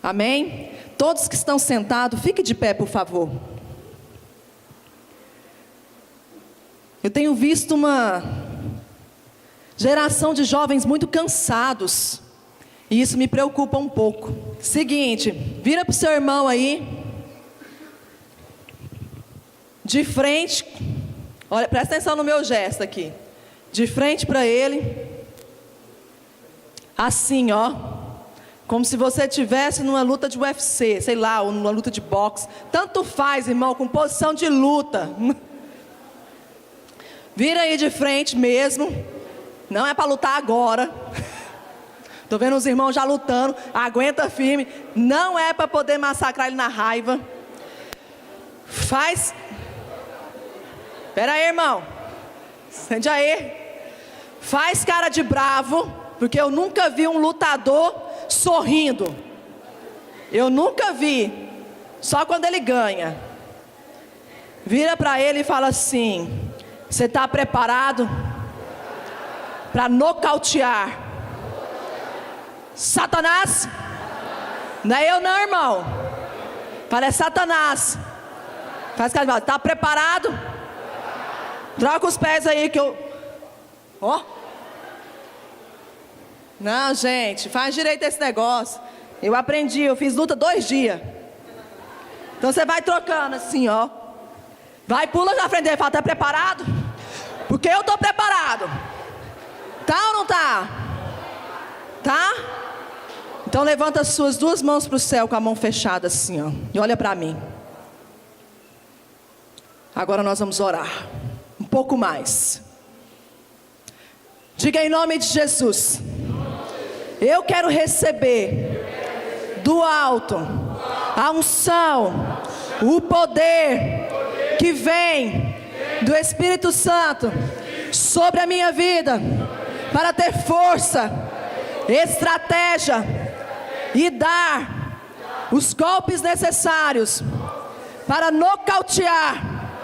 Amém? Todos que estão sentados, fique de pé, por favor. Eu tenho visto uma geração de jovens muito cansados, e isso me preocupa um pouco. Seguinte, vira para o seu irmão aí, de frente, olha, presta atenção no meu gesto aqui, de frente para ele, assim ó, como se você estivesse numa luta de UFC, sei lá, ou numa luta de boxe, tanto faz, irmão, com posição de luta. Vira aí de frente mesmo, não é para lutar agora. Estou vendo os irmãos já lutando, aguenta firme, não é para poder massacrar ele na raiva. Faz, espera aí, irmão, sente aí, faz cara de bravo, porque eu nunca vi um lutador sorrindo, eu nunca vi, só quando ele ganha. Vira para ele e fala assim: você está preparado para nocautear Satanás? Não é eu não, irmão. Fala, é Satanás. Faz cara de bravo. Está preparado? Troca os pés aí que eu... Ó. Não, gente, faz direito esse negócio. Eu aprendi, eu fiz luta 2 dias. Então você vai trocando assim, ó. Vai, pula na frente dele, fala, tá preparado? Porque eu tô preparado. Tá ou não tá? Tá? Então levanta as suas 2 mãos para o céu com a mão fechada assim, ó. E olha para mim. Agora nós vamos orar. Um pouco mais. Diga em nome de Jesus. Eu quero receber do alto a unção, o poder que vem do Espírito Santo sobre a minha vida, para ter força, estratégia e dar os golpes necessários para nocautear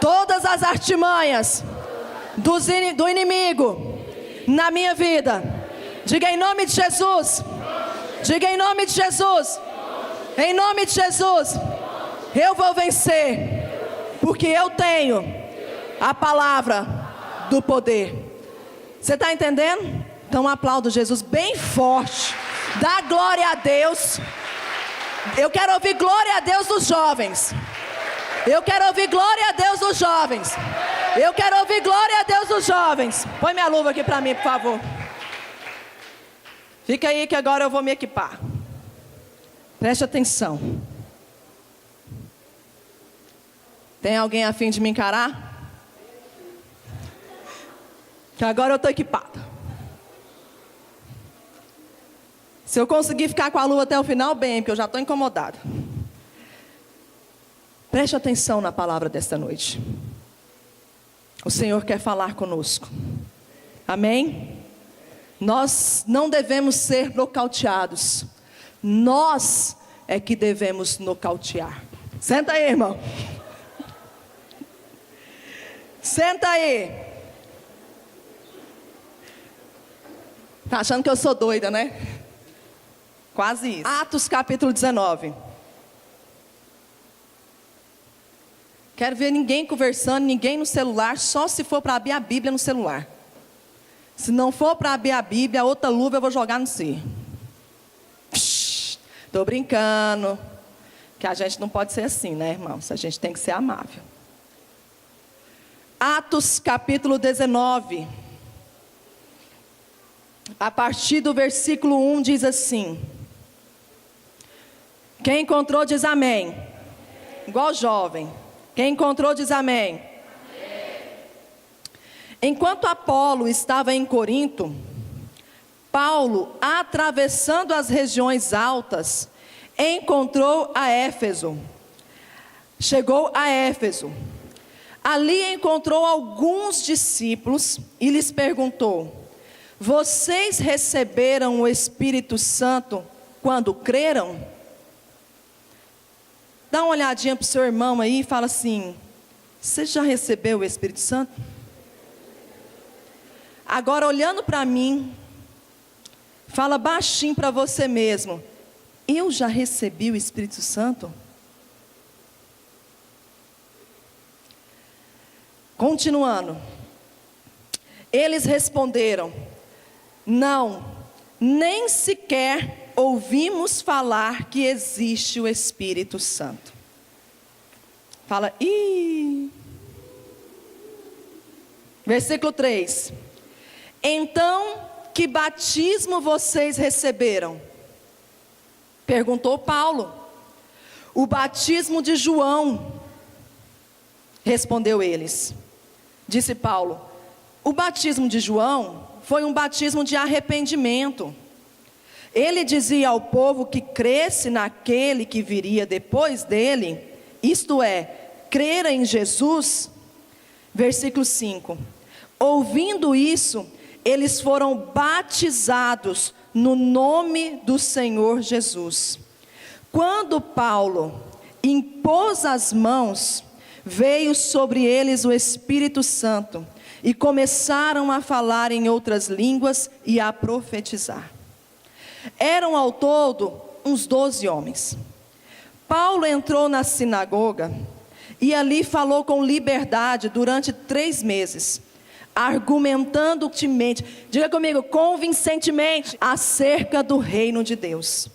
todas as artimanhas do inimigo na minha vida. Diga em nome de Jesus. Diga em nome de Jesus. Em nome de Jesus. Eu vou vencer, porque eu tenho a palavra do poder. Você está entendendo? Então aplaudo Jesus bem forte. Dá glória a Deus. Eu quero ouvir glória a Deus dos jovens. Eu quero ouvir glória a Deus dos jovens. Eu quero ouvir glória a Deus dos jovens. Põe minha luva aqui para mim, por favor. Fica aí que agora eu vou me equipar. Preste atenção. Tem alguém a fim de me encarar? Que agora eu estou equipado. Se eu conseguir ficar com a luva até o final, bem, porque eu já estou incomodado. Preste atenção na palavra desta noite. O Senhor quer falar conosco. Amém? Nós não devemos ser nocauteados. Nós é que devemos nocautear. Senta aí, irmão. Senta aí. Tá achando que eu sou doida, né? Quase isso. Atos capítulo 19. Quero ver ninguém conversando, ninguém no celular, só se for para abrir a Bíblia no celular. Se não for para abrir a Bíblia, a outra luva eu vou jogar no si. Estou brincando. Que a gente não pode ser assim, né, irmãos? A gente tem que ser amável. Atos capítulo 19. A partir do versículo 1 diz assim. Quem encontrou diz amém. Igual jovem. Quem encontrou diz amém. Enquanto Apolo estava em Corinto, Paulo, atravessando as regiões altas, encontrou a Éfeso. Chegou a Éfeso. Ali encontrou alguns discípulos e lhes perguntou: vocês receberam o Espírito Santo quando creram? Dá uma olhadinha para o seu irmão aí e fala assim: você já recebeu o Espírito Santo? Agora olhando para mim, fala baixinho para você mesmo: eu já recebi o Espírito Santo? Continuando. Eles responderam: não, nem sequer ouvimos falar que existe o Espírito Santo. Fala, Versículo 3. Então, que batismo vocês receberam? Perguntou Paulo. O batismo de João. Respondeu eles. Disse Paulo: o batismo de João foi um batismo de arrependimento. Ele dizia ao povo que cresce naquele que viria depois dele, isto é, crer em Jesus. Versículo 5. Ouvindo isso, eles foram batizados no nome do Senhor Jesus. Quando Paulo impôs as mãos, veio sobre eles o Espírito Santo, e começaram a falar em outras línguas e a profetizar. Eram ao todo uns 12 homens. Paulo entrou na sinagoga e ali falou com liberdade durante 3 meses, argumentando diga comigo, convincentemente, acerca do reino de Deus.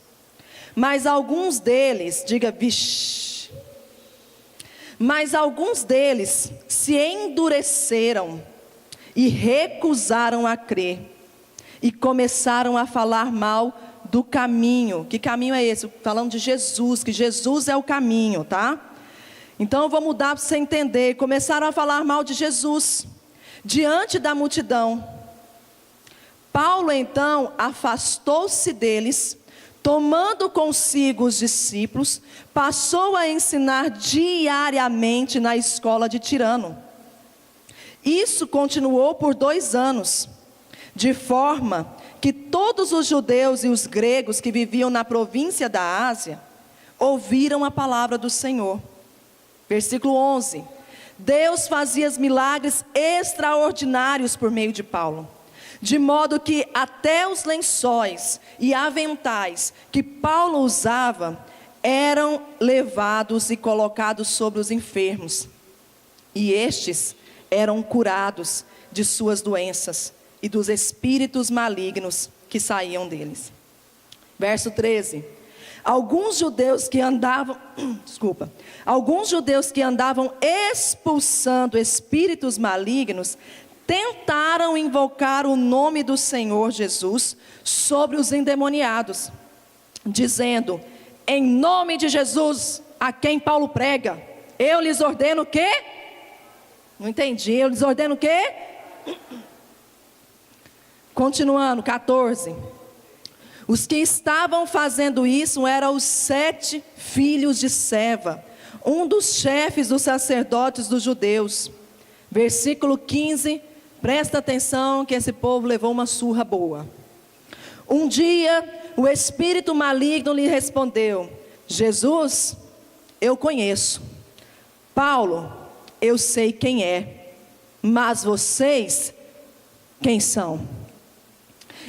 Mas alguns deles, diga, vixe. Mas alguns deles se endureceram e recusaram a crer, e começaram a falar mal do caminho. Que caminho é esse? Falando de Jesus, que Jesus é o caminho, tá? Então eu vou mudar para você entender. Começaram a falar mal de Jesus diante da multidão. Paulo então afastou-se deles, tomando consigo os discípulos, passou a ensinar diariamente na escola de Tirano. Isso continuou por 2 anos, de forma que todos os judeus e os gregos que viviam na província da Ásia ouviram a palavra do Senhor. Versículo 11. Deus fazia milagres extraordinários por meio de Paulo, de modo que até os lençóis e aventais que Paulo usava eram levados e colocados sobre os enfermos, e estes eram curados de suas doenças e dos espíritos malignos que saíam deles. Verso 13. Alguns judeus que andavam expulsando espíritos malignos tentaram invocar o nome do Senhor Jesus sobre os endemoniados, dizendo: em nome de Jesus, a quem Paulo prega, eu lhes ordeno o quê? Não entendi, eu lhes ordeno o quê? Continuando, 14. Os que estavam fazendo isso eram os 7 filhos de Seva, um dos chefes dos sacerdotes dos judeus. Versículo 15, presta atenção que esse povo levou uma surra boa. Um dia, o espírito maligno lhe respondeu: Jesus, eu conheço. Paulo, eu sei quem é. Mas vocês, quem são?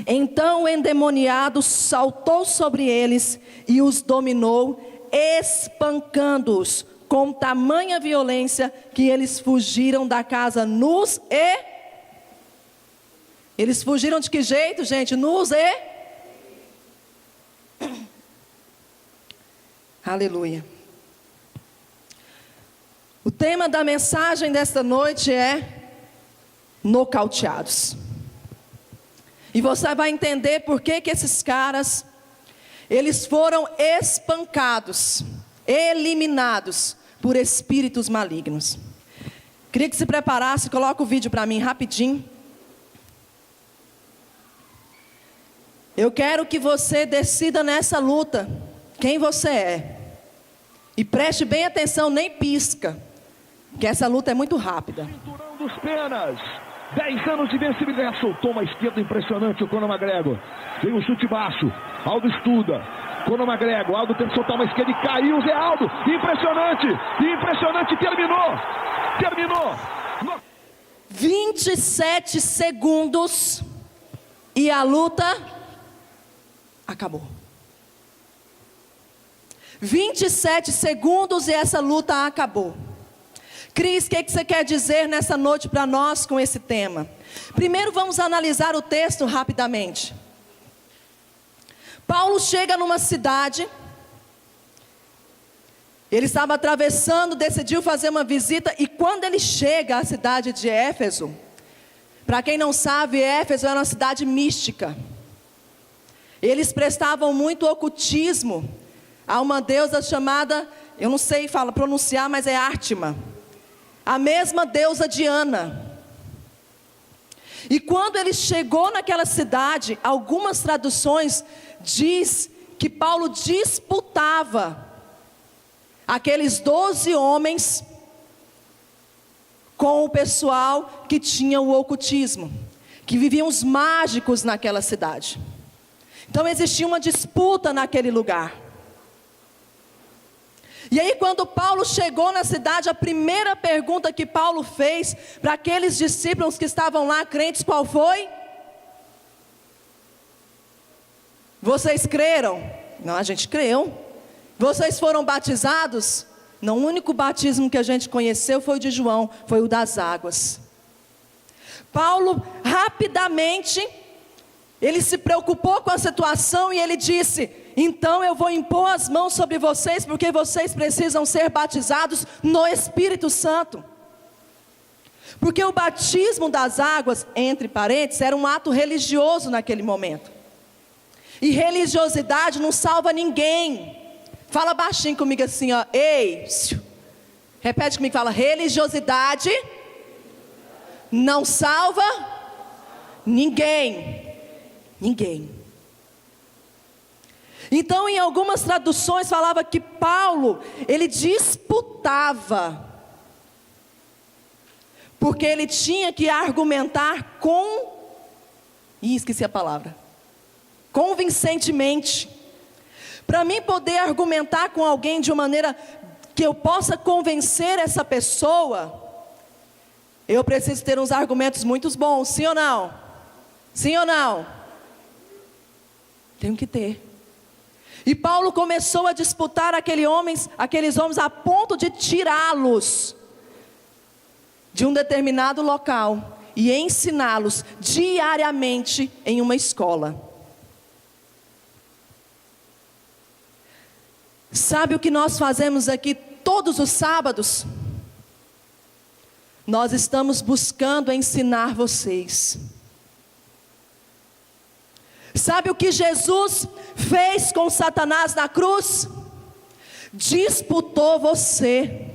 Então o endemoniado saltou sobre eles e os dominou, espancando-os com tamanha violência que eles fugiram da casa nus e... Eles fugiram de que jeito, gente? Nus e... Aleluia. O tema da mensagem desta noite é nocauteados. E você vai entender por que esses caras, eles foram espancados, eliminados por espíritos malignos. Queria que se preparasse, coloca o vídeo para mim rapidinho. Eu quero que você decida nessa luta quem você é. E preste bem atenção, nem pisca, que essa luta é muito rápida. Cinturão dos Penas. 10 anos de vencibilidade, soltou uma esquerda impressionante o Conor McGregor, veio um chute baixo, Aldo estuda, Conor McGregor, Aldo tenta soltar uma esquerda e caiu, Zé Aldo, impressionante, terminou, 27 segundos e a luta acabou. 27 segundos e essa luta acabou. Cris, o que você quer dizer nessa noite para nós com esse tema? Primeiro vamos analisar o texto rapidamente. Paulo chega numa cidade, ele estava atravessando, decidiu fazer uma visita, e quando ele chega à cidade de Éfeso, para quem não sabe, Éfeso era uma cidade mística. Eles prestavam muito ocultismo a uma deusa chamada, eu não sei pronunciar, mas é Ártima, a mesma deusa Diana. E quando ele chegou naquela cidade, algumas traduções diz que Paulo disputava aqueles 12 homens com o pessoal que tinha o ocultismo, que viviam os mágicos naquela cidade. Então existia uma disputa naquele lugar. E aí quando Paulo chegou na cidade, a primeira pergunta que Paulo fez para aqueles discípulos que estavam lá crentes, qual foi? Vocês creram? Não, a gente creu. Vocês foram batizados? Não, o único batismo que a gente conheceu foi o de João, foi o das águas. Paulo rapidamente, ele se preocupou com a situação e ele disse: então eu vou impor as mãos sobre vocês, porque vocês precisam ser batizados no Espírito Santo. Porque o batismo das águas, entre parênteses, era um ato religioso naquele momento. E religiosidade não salva ninguém. Fala baixinho comigo assim, ó. Ei, repete comigo, fala: religiosidade não salva ninguém. Ninguém. Então, em algumas traduções falava que Paulo, ele disputava, porque ele tinha que argumentar esqueci a palavra, convincentemente. Para mim poder argumentar com alguém de uma maneira que eu possa convencer essa pessoa, eu preciso ter uns argumentos muito bons, sim ou não? Sim ou não? Tenho que ter. E Paulo começou a disputar aqueles homens a ponto de tirá-los de um determinado local e ensiná-los diariamente em uma escola. Sabe o que nós fazemos aqui todos os sábados? Nós estamos buscando ensinar vocês. Sabe o que Jesus fez com Satanás na cruz? Disputou você.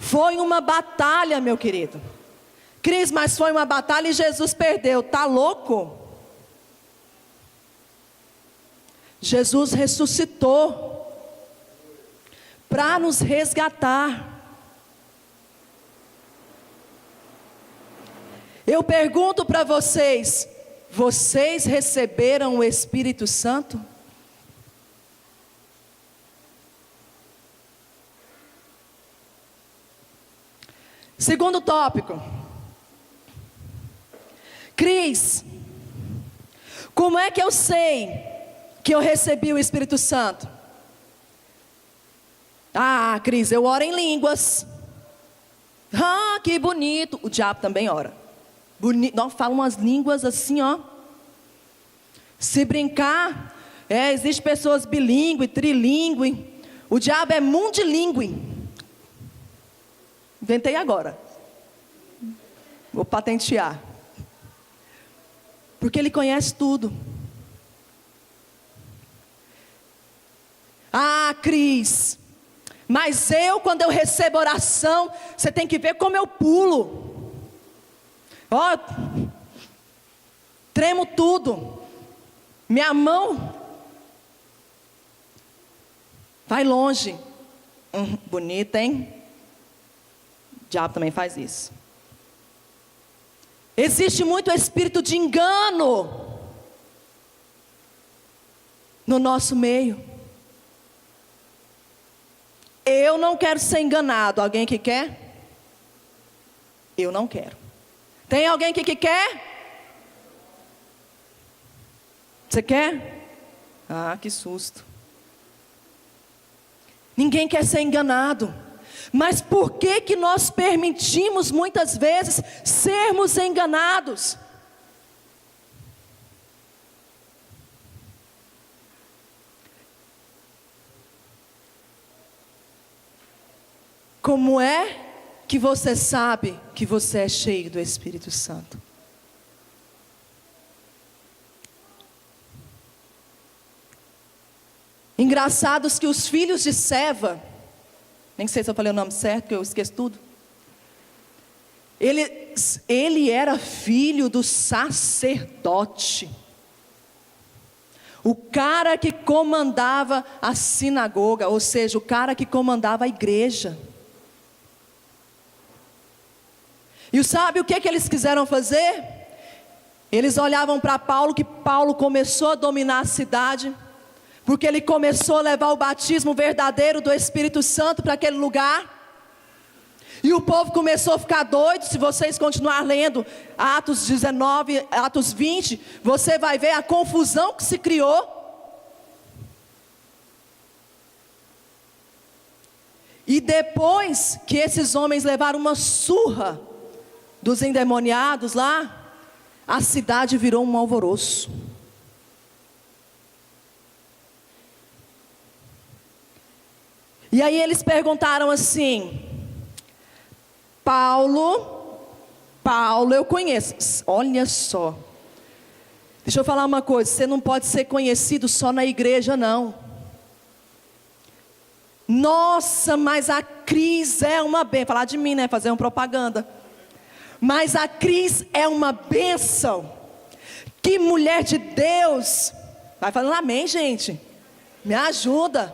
Foi uma batalha, meu querido. Cris, mas foi uma batalha e Jesus perdeu. Tá louco? Jesus ressuscitou para nos resgatar. Eu pergunto para vocês: vocês receberam o Espírito Santo? Segundo tópico. Cris, como é que eu sei que eu recebi o Espírito Santo? Ah, Cris, eu oro em línguas. Ah, que bonito. O diabo também ora. Bonito, fala umas línguas assim, ó. Se brincar, existe pessoas bilíngue, trilíngue. O diabo é mundilíngue. Inventei agora. Vou patentear. Porque ele conhece tudo. Ah, Cris, mas quando eu recebo oração, você tem que ver como eu pulo. Ó, tremo tudo. Minha mão vai longe. Bonita, hein? O diabo também faz isso. Existe muito espírito de engano no nosso meio. Eu não quero ser enganado. Alguém que quer? Eu não quero. Tem alguém que quer? Você quer? Ah, que susto. Ninguém quer ser enganado. Mas por que que nós permitimos muitas vezes sermos enganados? Como é que você sabe que você é cheio do Espírito Santo? Engraçados que os filhos de Seva, nem sei se eu falei o nome certo, porque eu esqueço tudo. Ele era filho do sacerdote. O cara que comandava a sinagoga, ou seja, o cara que comandava a igreja. E sabe o que eles quiseram fazer? Eles olhavam para Paulo, que Paulo começou a dominar a cidade, porque ele começou a levar o batismo verdadeiro do Espírito Santo para aquele lugar. E o povo começou a ficar doido. Se vocês continuar lendo Atos 19, Atos 20, você vai ver a confusão que se criou. E depois que esses homens levaram uma surra dos endemoniados lá, a cidade virou um alvoroço. E aí eles perguntaram assim: Paulo eu conheço. Olha só, deixa eu falar uma coisa, você não pode ser conhecido só na igreja não. Nossa, mas a Cris é uma bênção. Falar de mim, né? Fazer uma propaganda. Mas a Cris é uma bênção. Que mulher de Deus. Vai falando amém, gente. Me ajuda,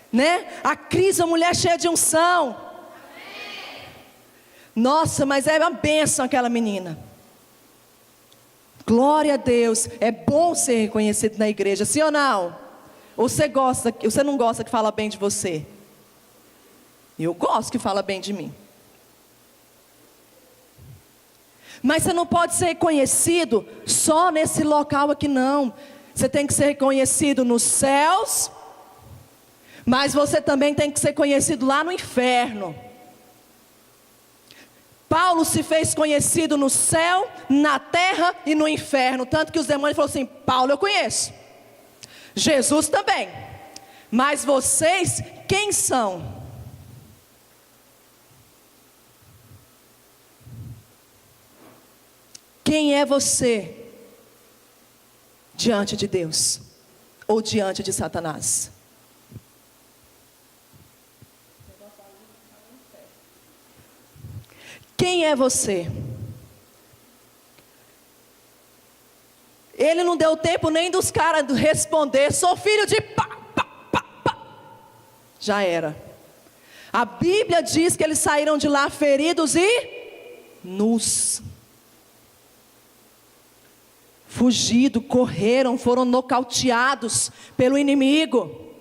né? A Cris é uma mulher cheia de unção. Nossa, mas é uma bênção aquela menina. Glória a Deus. É bom ser reconhecido na igreja, sim ou não? Ou você não gosta que fala bem de você? Eu gosto que fala bem de mim. Mas você não pode ser reconhecido só nesse local aqui não. Você tem que ser reconhecido nos céus, mas você também tem que ser conhecido lá no inferno. Paulo se fez conhecido no céu, na terra e no inferno. Tanto que os demônios falaram assim: Paulo eu conheço, Jesus também, mas vocês quem são? Quem é você diante de Deus ou diante de Satanás? Quem é você? Ele não deu tempo nem dos caras responder: sou filho de pá. Já era. A Bíblia diz que eles saíram de lá feridos e nus. Fugido, correram, foram nocauteados pelo inimigo.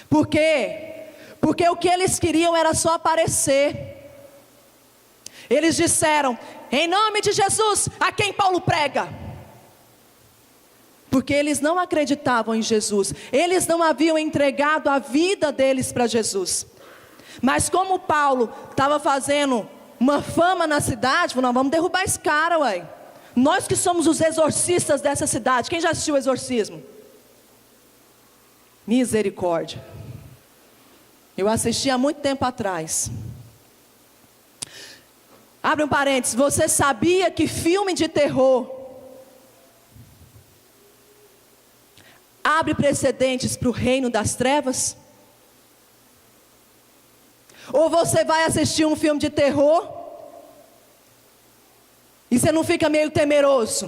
Por quê? Porque o que eles queriam era só aparecer. Eles disseram: em nome de Jesus, a quem Paulo prega. Porque eles não acreditavam em Jesus. Eles não haviam entregado a vida deles para Jesus. Mas como Paulo estava fazendo uma fama na cidade, falou: não, vamos derrubar esse cara, ué. Nós que somos os exorcistas dessa cidade. Quem já assistiu o exorcismo? Misericórdia. Eu assisti há muito tempo atrás. Abre um parênteses. Você sabia que filme de terror abre precedentes para o reino das trevas? Ou você vai assistir um filme de terror e você não fica meio temeroso?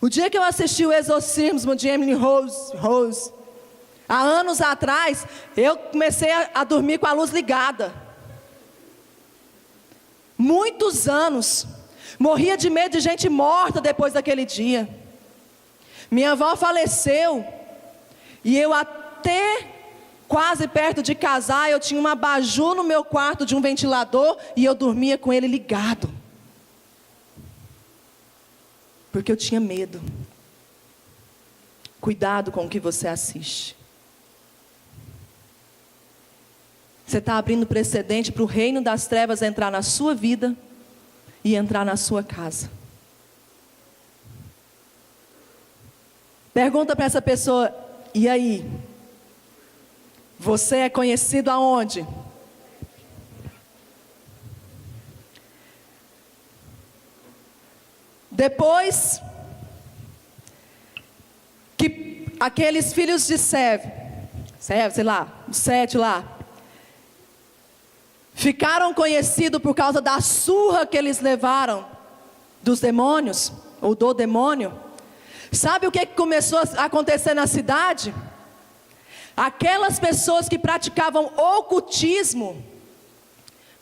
O dia que eu assisti o exorcismo de Emily Rose, há anos atrás, eu comecei a dormir com a luz ligada. Muitos anos. Morria de medo de gente morta depois daquele dia. Minha avó faleceu. E eu até quase perto de casar, eu tinha um abajur no meu quarto de um ventilador e eu dormia com ele ligado. Porque eu tinha medo. Cuidado com o que você assiste. Você está abrindo precedente para o reino das trevas entrar na sua vida e entrar na sua casa. Pergunta para essa pessoa: e aí? Você é conhecido aonde? Depois que aqueles filhos de Seve, sei lá, os 7 lá, ficaram conhecidos por causa da surra que eles levaram dos demônios, ou do demônio. Sabe o que começou a acontecer na cidade? Aquelas pessoas que praticavam ocultismo,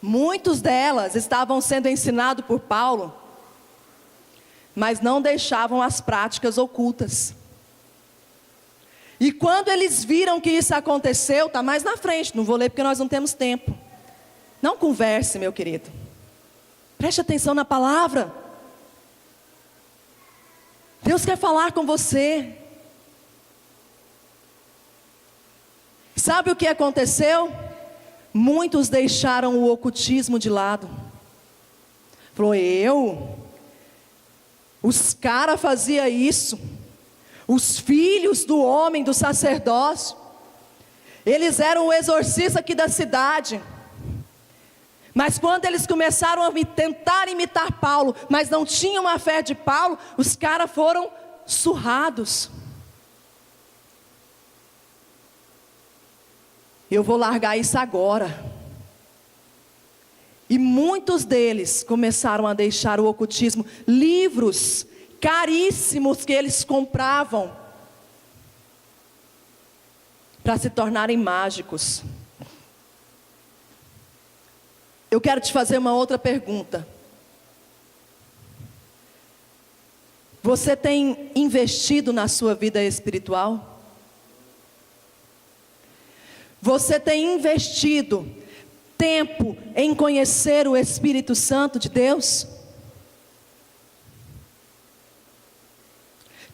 muitos delas estavam sendo ensinados por Paulo, mas não deixavam as práticas ocultas. E quando eles viram que isso aconteceu, está mais na frente, não vou ler porque nós não temos tempo. Não converse, meu querido. Preste atenção na palavra. Deus quer falar com você. Sabe o que aconteceu? Muitos deixaram o ocultismo de lado. Falou: os caras faziam isso. Os filhos do homem, do sacerdócio, eles eram o exorcista aqui da cidade. Mas quando eles começaram a tentar imitar Paulo, mas não tinham a fé de Paulo, os caras foram surrados. Eu vou largar isso agora. E muitos deles começaram a deixar o ocultismo. Livros caríssimos que eles compravam para se tornarem mágicos. Eu quero te fazer uma outra pergunta. Você tem investido na sua vida espiritual? Você tem investido tempo em conhecer o Espírito Santo de Deus?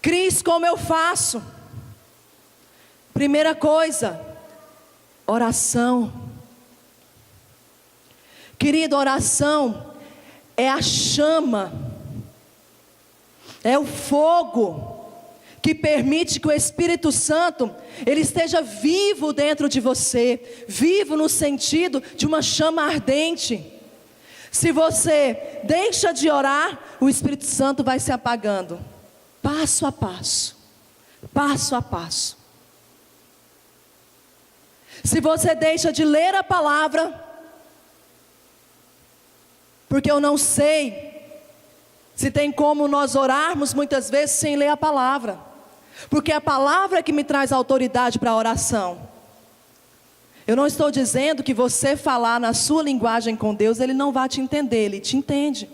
Cris, como eu faço? Primeira coisa, oração. Querido, oração é a chama, é o fogo que permite que o Espírito Santo ele esteja vivo dentro de você, vivo no sentido de uma chama ardente. Se você deixa de orar, o Espírito Santo vai se apagando, passo a passo, passo a passo. Se você deixa de ler a palavra, porque eu não sei se tem como nós orarmos muitas vezes sem ler a palavra, porque é a palavra que me traz autoridade para a oração. Eu não estou dizendo que você falar na sua linguagem com Deus, Ele não vai te entender, Ele te entende.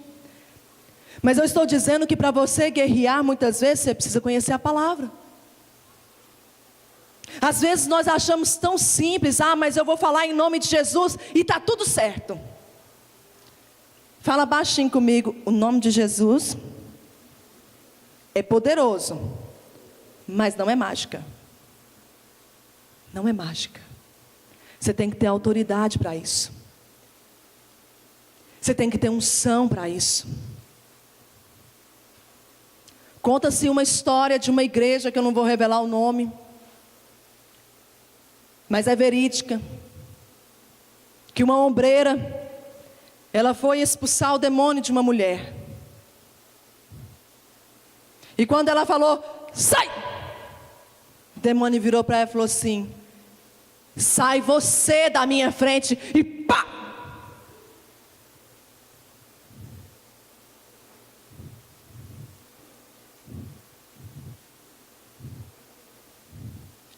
Mas eu estou dizendo que para você guerrear muitas vezes, você precisa conhecer a palavra. Às vezes nós achamos tão simples, mas eu vou falar em nome de Jesus e está tudo certo. Fala baixinho comigo: o nome de Jesus é poderoso, mas não é mágica. Não é mágica. Você tem que ter autoridade para isso. Você tem que ter unção para isso. Conta-se uma história de uma igreja, que eu não vou revelar o nome, mas é verídica, que uma ombreira, ela foi expulsar o demônio de uma mulher. E quando ela falou: sai! O demônio virou para ela e falou assim: sai você da minha frente. E pá!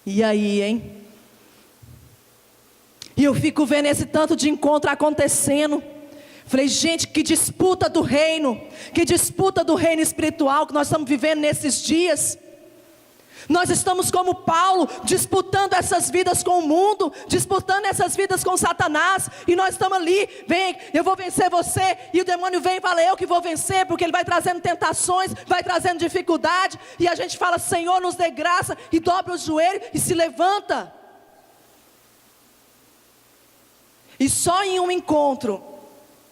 E aí, hein? E eu fico vendo esse tanto de encontro acontecendo. Falei: gente, que disputa do reino, que disputa do reino espiritual que nós estamos vivendo nesses dias. Nós estamos como Paulo, disputando essas vidas com o mundo, disputando essas vidas com Satanás, e nós estamos ali: vem, eu vou vencer você, e o demônio vem e fala: eu que vou vencer, porque ele vai trazendo tentações, vai trazendo dificuldade, e a gente fala: Senhor, nos dê graça, e dobra o joelho e se levanta. E só em um encontro,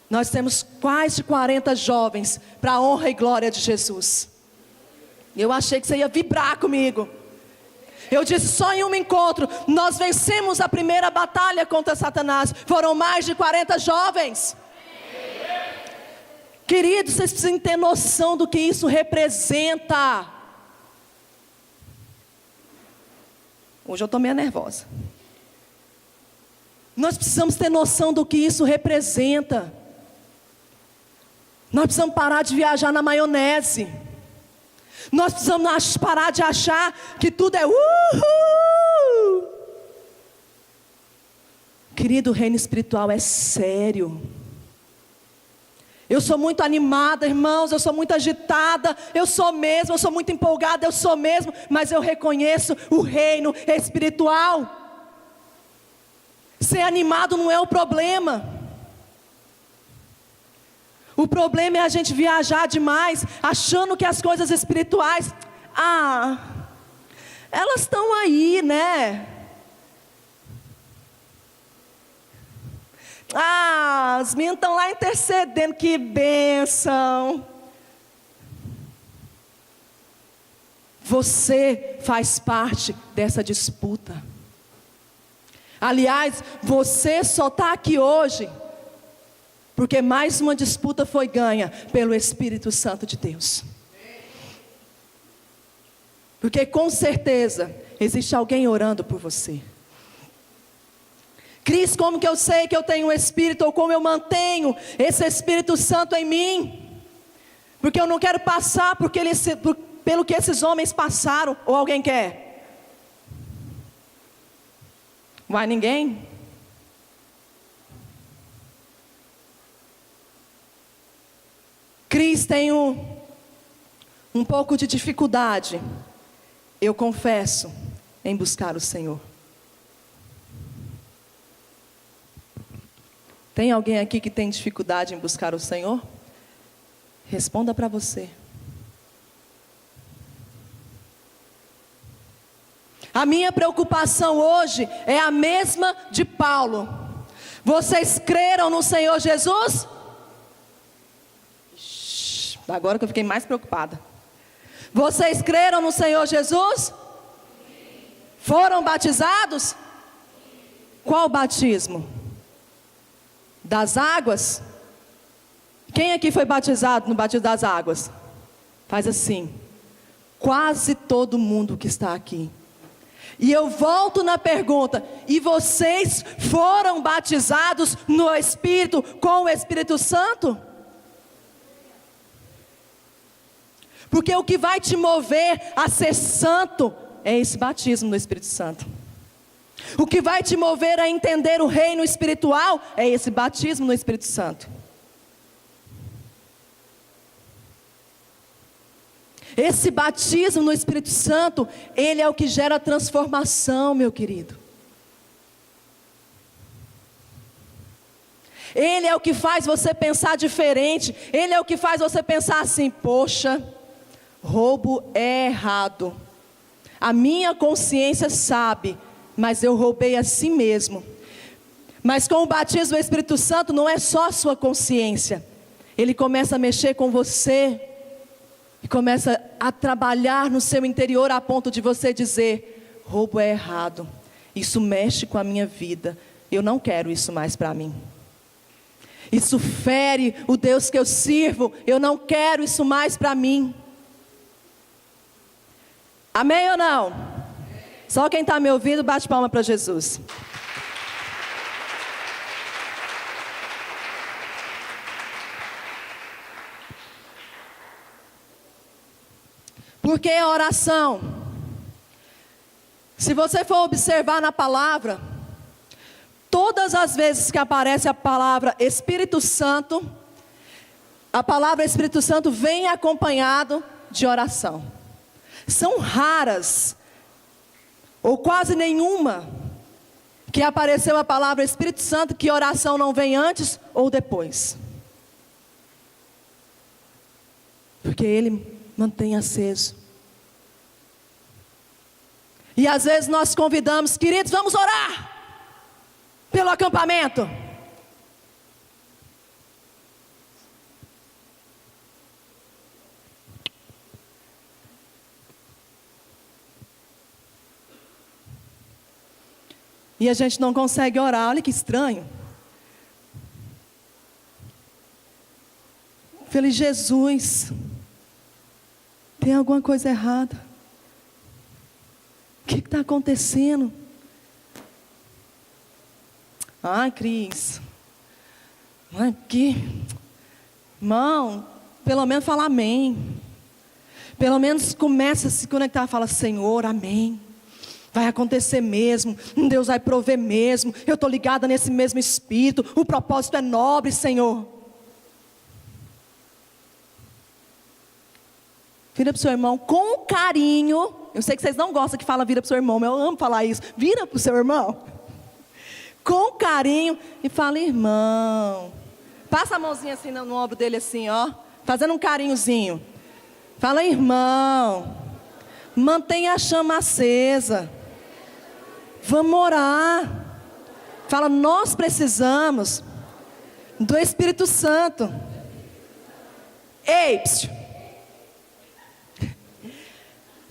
nós temos quase 40 jovens para a honra e glória de Jesus. Eu achei que você ia vibrar comigo. Eu disse, só em um encontro, nós vencemos a primeira batalha contra Satanás. Foram mais de 40 jovens. Queridos, vocês precisam ter noção do que isso representa. Hoje eu estou meio nervosa. Nós precisamos ter noção do que isso representa. Nós precisamos parar de viajar na maionese. Nós precisamos parar de achar que tudo é uhul. Querido, o reino espiritual é sério. Eu sou muito animada, irmãos, eu sou muito agitada, eu sou muito empolgada, eu sou mesmo, mas eu reconheço o reino espiritual. Ser animado não é o problema. O problema é a gente viajar demais, achando que as coisas espirituais, elas estão aí, né? Os meninos estão lá intercedendo, que bênção. Você faz parte dessa disputa. Aliás, você só está aqui hoje porque mais uma disputa foi ganha pelo Espírito Santo de Deus. Porque com certeza existe alguém orando por você. Cris, como que eu sei que eu tenho um Espírito, ou como eu mantenho esse Espírito Santo em mim? Porque eu não quero passar pelo que esses homens passaram. Ou alguém quer? Vai ninguém? Cris, tenho um pouco de dificuldade, eu confesso, em buscar o Senhor. Tem alguém aqui que tem dificuldade em buscar o Senhor? Responda para você. A minha preocupação hoje é a mesma de Paulo. Vocês creram no Senhor Jesus? Agora que eu fiquei mais preocupada. Vocês creram no Senhor Jesus? Foram batizados? Qual batismo? Das águas? Quem aqui foi batizado no batismo das águas? Faz assim. Quase todo mundo que está aqui. E eu volto na pergunta: e vocês foram batizados no Espírito, com o Espírito Santo? Porque o que vai te mover a ser santo é esse batismo no Espírito Santo. O que vai te mover a entender o reino espiritual é esse batismo no Espírito Santo. Esse batismo no Espírito Santo, ele é o que gera transformação, meu querido. Ele é o que faz você pensar diferente. Ele é o que faz você pensar assim: poxa, roubo é errado. A minha consciência sabe, mas eu roubei a si mesmo. Mas com o batismo do Espírito Santo não é só a sua consciência. Ele começa a mexer com você e começa a trabalhar no seu interior a ponto de você dizer: roubo é errado. Isso mexe com a minha vida. Eu não quero isso mais para mim. Isso fere o Deus que eu sirvo. Eu não quero isso mais para mim. Amém ou não? Só quem está me ouvindo, bate palma para Jesus. Porque a oração, se você for observar na palavra, todas as vezes que aparece a palavra Espírito Santo, a palavra Espírito Santo vem acompanhado de oração. São raras, ou quase nenhuma, que apareceu a palavra Espírito Santo, que oração não vem antes ou depois. Porque Ele mantém aceso. E às vezes nós convidamos: queridos, vamos orar pelo acampamento. e a gente não consegue orar. Olha que estranho. Falei, Jesus, tem alguma coisa errada. O que está acontecendo? Ai, Cris. Aqui. Irmão, pelo menos fala amém. Pelo menos começa a se conectar. Fala, Senhor, amém. Vai acontecer mesmo. Deus vai prover mesmo. Eu estou ligada nesse mesmo espírito. O propósito é nobre, Senhor. Vira para o seu irmão com carinho. Eu sei que vocês não gostam que fala vira para o seu irmão, mas eu amo falar isso. Vira para o seu irmão com carinho e fala, irmão. Passa a mãozinha assim no ombro dele assim, ó, fazendo um carinhozinho. Fala, irmão, mantenha a chama acesa. Vamos orar. Fala, nós precisamos do Espírito Santo. Ei, psiu.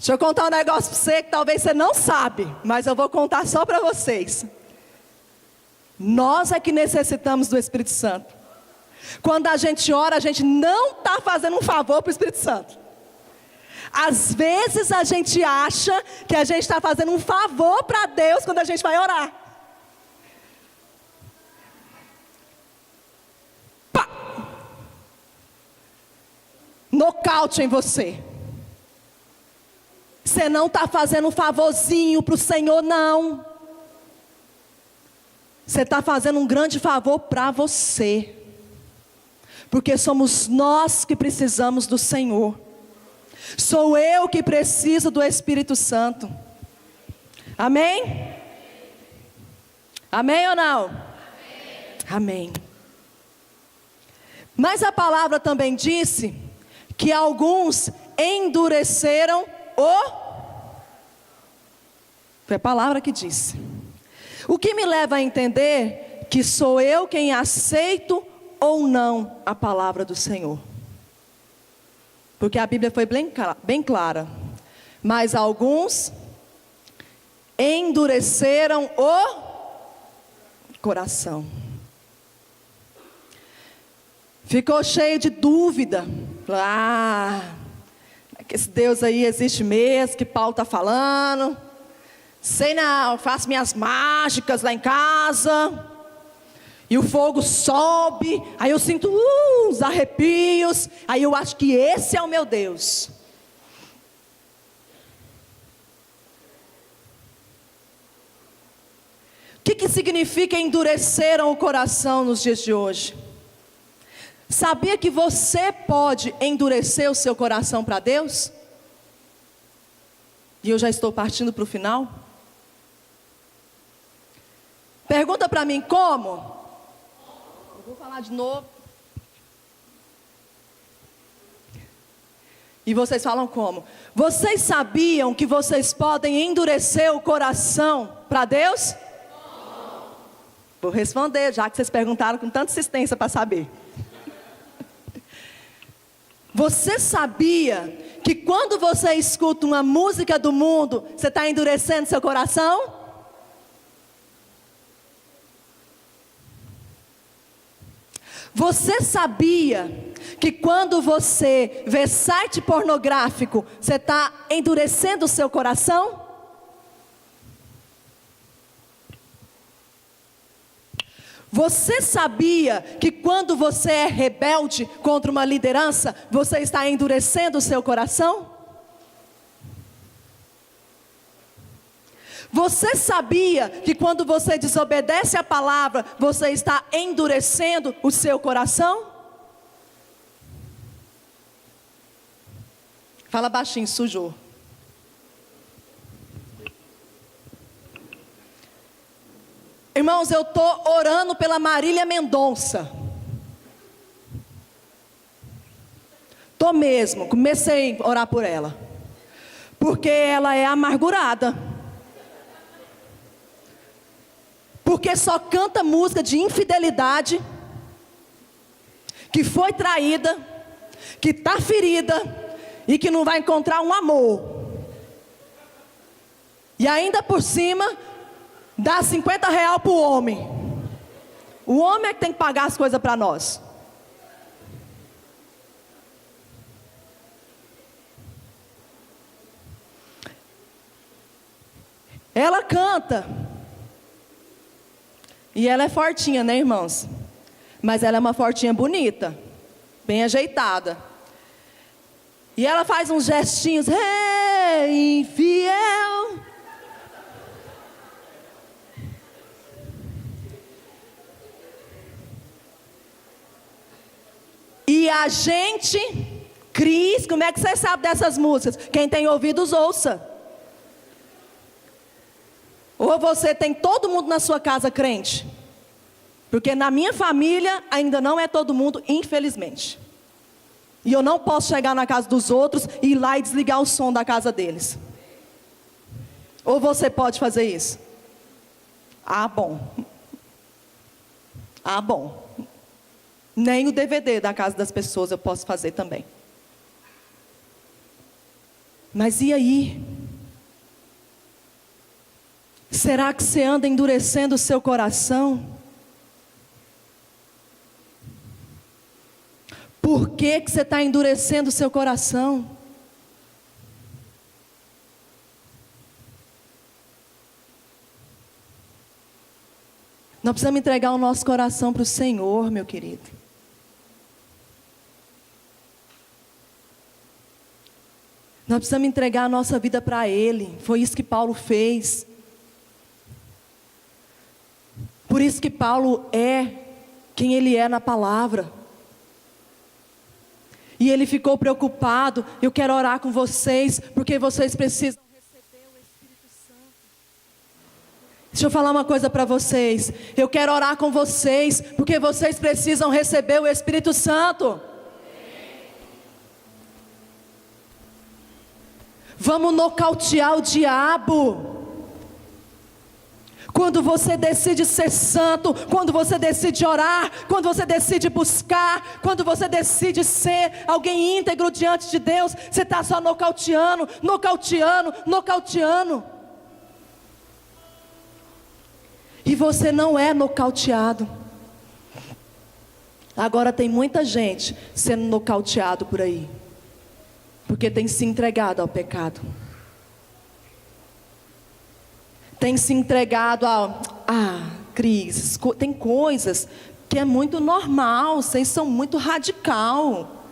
Deixa eu contar um negócio para você que talvez você não sabe, mas eu vou contar só para vocês. Nós é que necessitamos do Espírito Santo. Quando a gente ora, a gente não está fazendo um favor para o Espírito Santo. Às vezes a gente acha que a gente está fazendo um favor para Deus quando a gente vai orar. Pá! Nocaute em você. Você não está fazendo um favorzinho para o Senhor, não. Você está fazendo um grande favor para você. Porque somos nós que precisamos do Senhor. Sou eu que preciso do Espírito Santo. Amém? Amém ou não? Amém. Mas a palavra também disse que alguns endureceram Foi a palavra que disse. O que me leva a entender que sou eu quem aceito ou não a palavra do Senhor. Porque a Bíblia foi bem clara. Mas alguns endureceram o coração. Ficou cheio de dúvida. Que esse Deus aí existe mesmo, que Paulo está falando. Sei não, faço minhas mágicas lá em casa. E o fogo sobe. Aí eu sinto uns arrepios. Aí eu acho que esse é o meu Deus. O que significa endureceram o coração nos dias de hoje? Sabia que você pode endurecer o seu coração para Deus? E eu já estou partindo para o final. Pergunta para mim como? Eu vou falar de novo. E vocês falam como? Vocês sabiam que vocês podem endurecer o coração para Deus? Vou responder, já que vocês perguntaram com tanta insistência para saber. Você sabia que quando você escuta uma música do mundo, você está endurecendo seu coração? Você sabia que quando você vê site pornográfico, você está endurecendo o seu coração? Você sabia que quando você é rebelde contra uma liderança, você está endurecendo o seu coração? Você sabia que quando você desobedece a palavra, você está endurecendo o seu coração? Fala baixinho, sujou. Irmãos, eu estou orando pela Marília Mendonça. Estou mesmo, comecei a orar por ela. Porque ela é amargurada. Porque só canta música de infidelidade. Que foi traída. Que está ferida. E que não vai encontrar um amor. E ainda por cima, dá R$ 50 para o homem. O homem é que tem que pagar as coisas para nós. Ela canta. E ela é fortinha, né, irmãos? Mas ela é uma fortinha bonita, bem ajeitada. E ela faz uns gestinhos, hey, infiel. E a gente, Cris, como é que você sabe dessas músicas? Quem tem ouvidos, ouça. Ou você tem todo mundo na sua casa crente? Porque na minha família ainda não é todo mundo, infelizmente. E eu não posso chegar na casa dos outros e ir lá e desligar o som da casa deles. Ou você pode fazer isso? Ah, bom. Ah, bom. Nem o DVD da casa das pessoas eu posso fazer também. Mas e aí? Será que você anda endurecendo o seu coração? Por que você está endurecendo o seu coração? Nós precisamos entregar o nosso coração para o Senhor, meu querido. Nós precisamos entregar a nossa vida para Ele. Foi isso que Paulo fez. Por isso que Paulo é quem ele é na palavra. E ele ficou preocupado. Eu quero orar com vocês, porque vocês precisam receber o Espírito Santo. Deixa eu falar uma coisa para vocês. Eu quero orar com vocês, porque vocês precisam receber o Espírito Santo. Vamos nocautear o diabo. Quando você decide ser santo, quando você decide orar, quando você decide buscar, quando você decide ser alguém íntegro diante de Deus, você está só nocauteando, nocauteando, nocauteando. E você não é nocauteado. Agora tem muita gente sendo nocauteado por aí, porque tem se entregado ao pecado. Tem se entregado ao... Cris, tem coisas que é muito normal, vocês são muito radical.